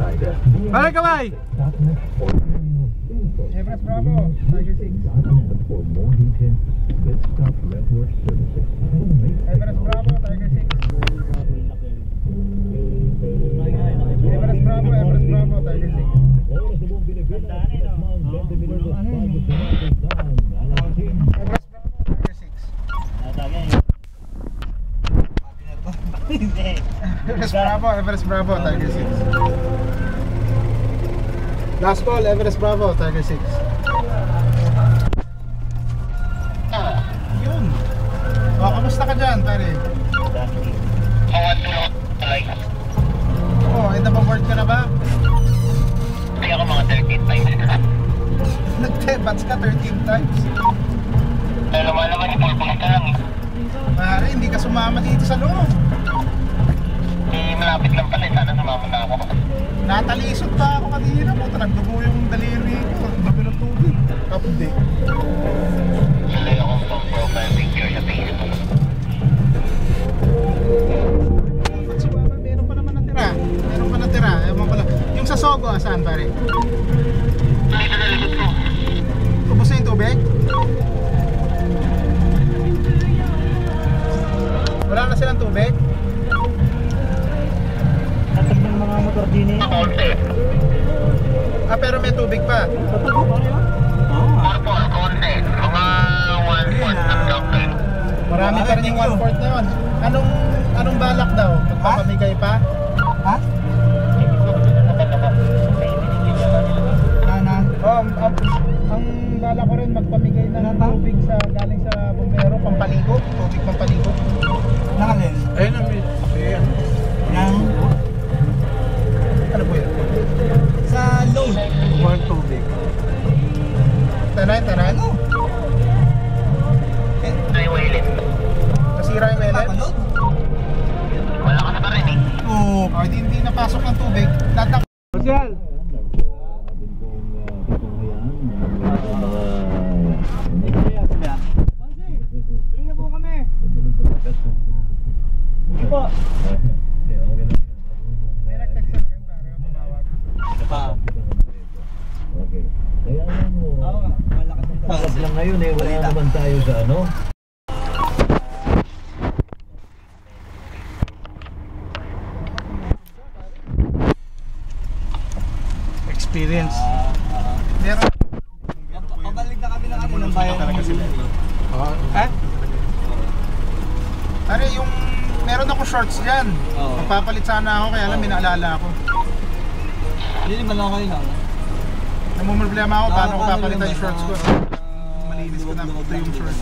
Balik kamay! Everest Bravo, Tiger 6. Everest Bravo, Tiger 6. Everest Bravo, Everest Bravo, Tiger 6. Everest Bravo, Tiger 6. Everest Bravo, Tiger 6. Last call, Everest Bravo, Tiger 6. Yun. O, kamusta ka dyan, pare? Oh, nababord ka na ba? Hindi ako mga 13 times na. Nag-tebats ka 13 times? Pero malaman yung pulpul ka lang. Pare, hindi ka sumama dito sa loob. Malapit lang pala, sana sumama na ako. Natalisod pa ako kanina po, nagdugo yung daliri ko, bago ng tubig. Kapde. Sali akong pang profile picture sa Facebook. Dapat sumama, meron pa naman natira. Meron pa natira, ewan ko lang. Yung sa Sogo, saan pare? Dito na likod ko. Ubus na yung tubig? Wala na silang tubig? Tatag ng mga motor din eh. Konti. Ah, pero may tubig pa. Tatag pa rin ah? Oo. Konti. Mga 1/4 ng gawin. Marami pa rin yung 1/4 na yun. Anong balak daw? Magpapamigay pa? Ha? Sana? Oh, ang balak ko rin magpamigay ng tubig sa galing sa bumbero, pampaligo, tubig pampaligo. Nakalin? Ayun ang Nang? Ano po yun? Sa load. One tubig. Tanan? Ano? Ay, wailit. Nasira yung welet? Papalod? Wala ka na pa rin eh. Oo. Oh, hindi napasok ng tubig. Tatak. Marcial! Tingnan po kami. Sige po. May nag-text sa akin para tumawag. Pa. Okay. Kaya alam mo, Oo nga, malakas yung sakat lang ngayon eh, wala naman tayo sa ano. Experience. Meron. Pabalik na kami ng bayan. Ha? Pare, yung meron ako shorts dyan. Oo. Magpapalit sana ako kaya lang minaalala ako. Hindi ba lang kayo na? Namumroblema ako paano ko papalitan yung shorts ko. Malinis ko na ito yung shorts.